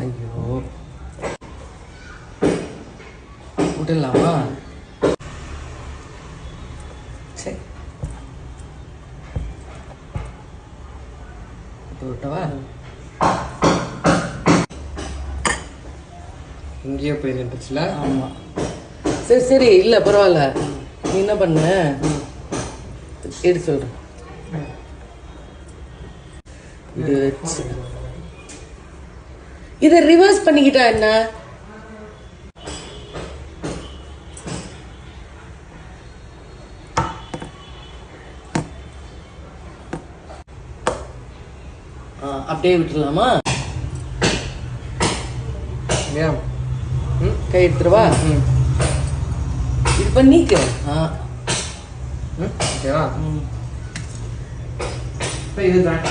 ஐயோ விட்டுடலாமா? சரி விட்டவா? இங்கேயே போய் நின்றுச்சுல. ஆமாம் சரி சரி, இல்லை பரவாயில்ல. நீ என்ன பண்ண எடுத்து சொல்கிறேன். இது வச்சு இதை ரிவர்ஸ் பண்ணிக்கிட்டா என்ன? அப்படியே விட்டுடலாமா? ஏன் கை எடுத்துருவா. இது பண்ணிக்க. ஓகேவா? இப்போ இது தான்